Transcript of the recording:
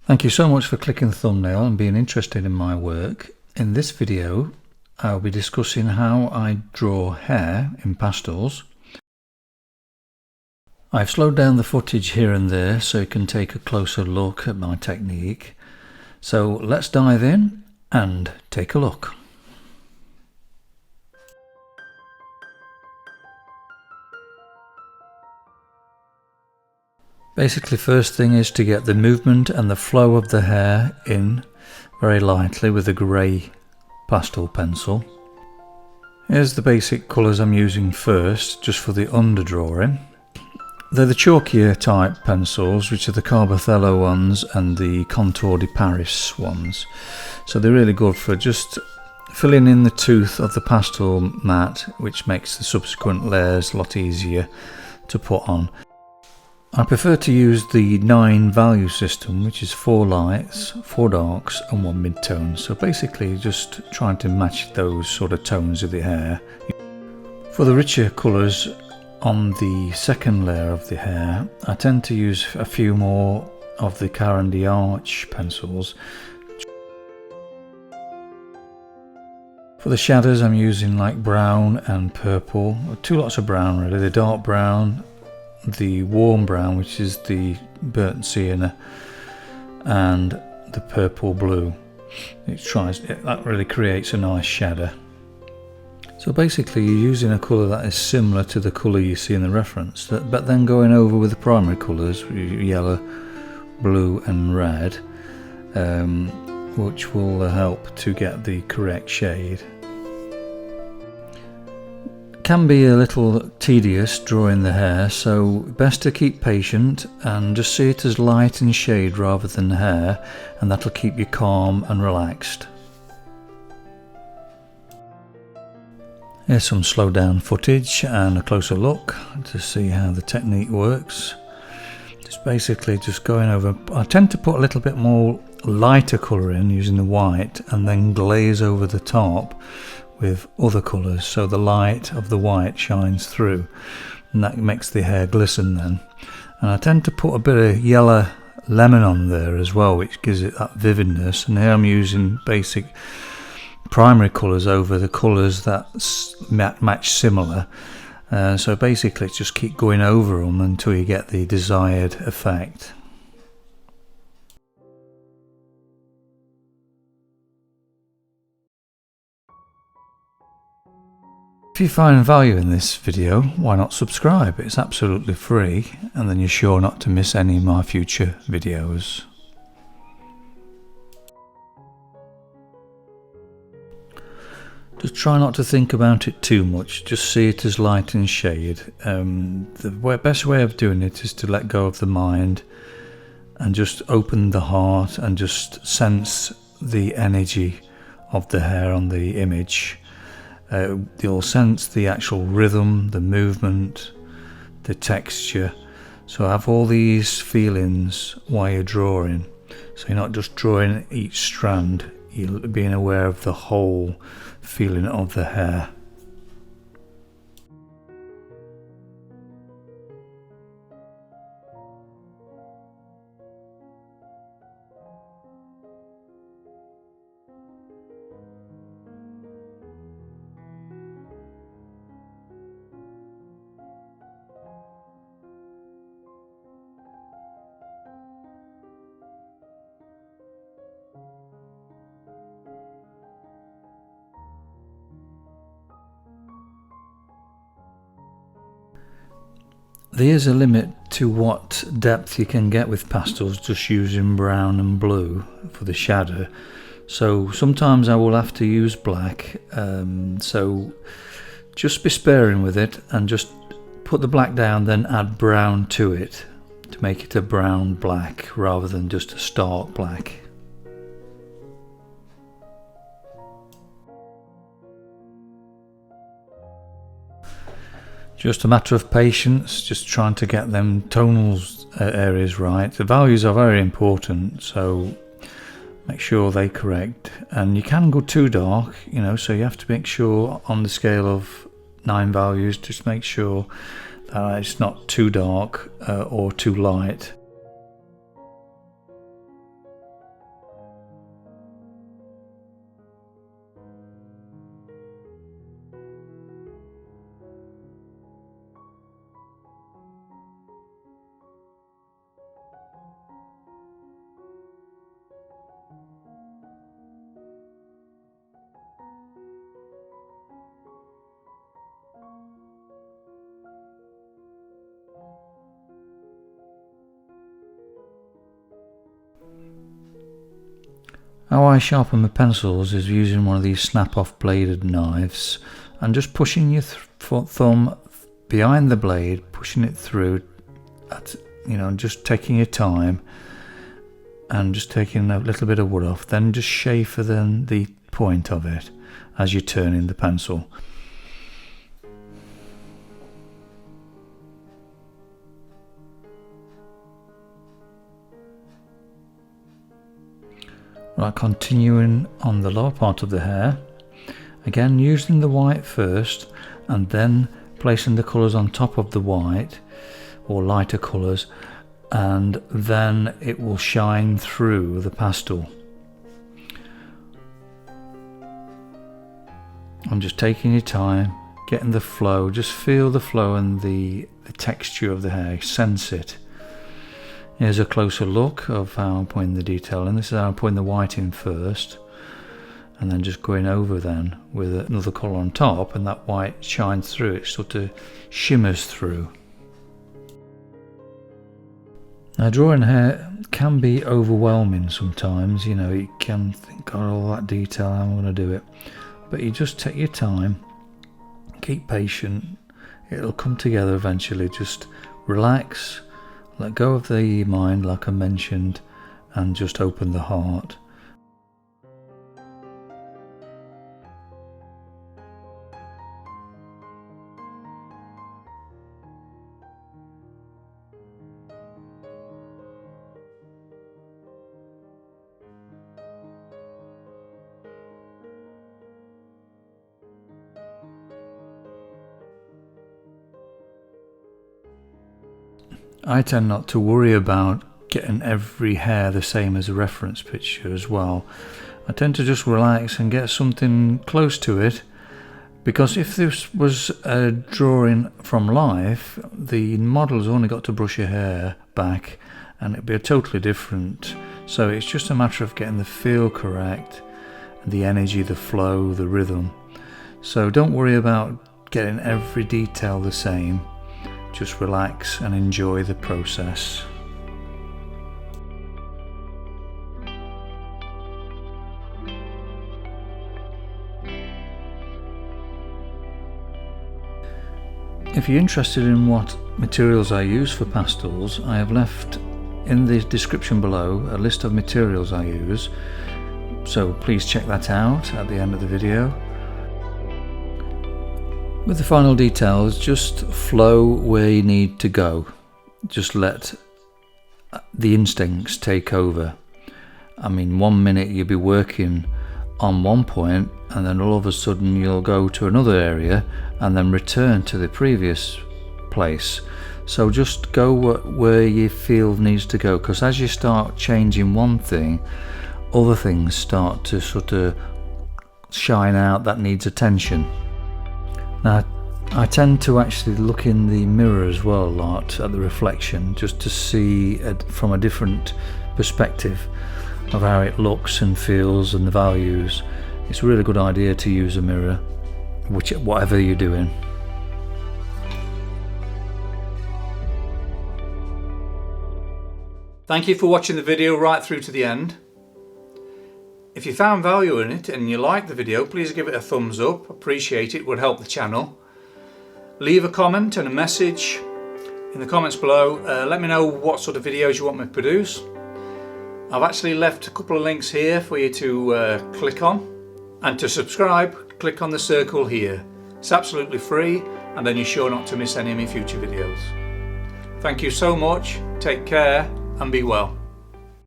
Thank you so much for clicking the thumbnail and being interested in my work. In this video I'll be discussing how I draw hair in pastels. I've slowed down the footage here and there so you can take a closer look at my technique. So let's dive in and take a look. Basically, first thing is to get the movement and the flow of the hair in very lightly with a grey pastel pencil. Here's the basic colours I'm using first, just for the underdrawing. They're the chalkier type pencils, which are the Carbothello ones and the Contour de Paris ones. So they're really good for just filling in the tooth of the pastel mat, which makes the subsequent layers a lot easier to put on. I prefer to use the 9 value system, which is 4 lights, 4 darks and 1 mid-tone. So basically just trying to match those sort of tones of the hair. For the richer colours on the second layer of the hair, I tend to use a few more of the Caran d'Arche pencils. For the shadows I'm using like brown and purple, 2 lots of brown really, the dark brown, the warm brown, which is the burnt sienna, and the purple blue. That really creates a nice shadow. So basically you're using a colour that is similar to the colour you see in the reference, but then going over with the primary colours, yellow, blue and red, which will help to get the correct shade. Can be a little tedious drawing the hair, so best to keep patient and just see it as light and shade rather than hair, and that'll keep you calm and relaxed. Here's some slowed down footage and a closer look to see how the technique works. Just basically just going over, I tend to put a little bit more lighter colour in using the white and then glaze over the top with other colours, so the light of the white shines through and that makes the hair glisten then. And I tend to put a bit of yellow lemon on there as well, which gives it that vividness. And here I'm using basic primary colours over the colours that match similar, so basically just keep going over them until you get the desired effect. If you find value in this video, why not subscribe? It's absolutely free, and then you're sure not to miss any of my future videos. Just try not to think about it too much, just see it as light and shade. The best way of doing it is to let go of the mind and just open the heart and just sense the energy of the hair on the image. You'll sense the actual rhythm, the movement, the texture. So have all these feelings while you're drawing. So you're not just drawing each strand, you're being aware of the whole feeling of the hair. There is a limit to what depth you can get with pastels just using brown and blue for the shadow. So sometimes I will have to use black, so just be sparing with it and just put the black down, then add brown to it to make it a brown black rather than just a stark black. Just a matter of patience, just trying to get them tonal areas right. The values are very important, so make sure they're correct. And you can go too dark, so you have to make sure on the scale of 9 values, just make sure that it's not too dark or too light. How I sharpen my pencils is using one of these snap-off bladed knives and just pushing your thumb behind the blade, pushing it through, just taking your time and just taking a little bit of wood off, then just chamfer the point of it as you're turning the pencil. Right, continuing on the lower part of the hair, again using the white first and then placing the colours on top of the white or lighter colours, and then it will shine through the pastel. I'm just taking your time, getting the flow, just feel the flow and the texture of the hair, sense it. Here's a closer look of how I'm putting the detail in. This is how I'm putting the white in first, and then just going over then with another colour on top, and that white shines through, it sort of shimmers through. Now drawing hair can be overwhelming sometimes, you can think, God, all that detail, how am I going to do it? But you just take your time, keep patient, it'll come together eventually. Just relax, let go of the mind like I mentioned, and just open the heart. I tend not to worry about getting every hair the same as a reference picture as well. I tend to just relax and get something close to it, because if this was a drawing from life, the model's only got to brush her hair back and it'd be a totally different. So it's just a matter of getting the feel correct, the energy, the flow, the rhythm. So don't worry about getting every detail the same. Just relax and enjoy the process. If you're interested in what materials I use for pastels, I have left in the description below a list of materials I use, so please check that out at the end of the video. With the final details, just flow where you need to go. Just let the instincts take over. I mean, 1 minute you'll be working on one point, and then all of a sudden you'll go to another area and then return to the previous place. So just go where you feel needs to go, because as you start changing one thing, other things start to sort of shine out that needs attention. Now, I tend to actually look in the mirror as well a lot at the reflection, just to see it from a different perspective of how it looks and feels and the values. It's a really good idea to use a mirror, whatever you're doing. Thank you for watching the video right through to the end. If you found value in it and you liked the video, please give it a thumbs up. Appreciate it, would help the channel. Leave a comment and a message in the comments below. Let me know what sort of videos you want me to produce. I've actually left a couple of links here for you to click on, and to subscribe, click on the circle here. It's absolutely free, and then you're sure not to miss any of my future videos. Thank you so much, take care and be well.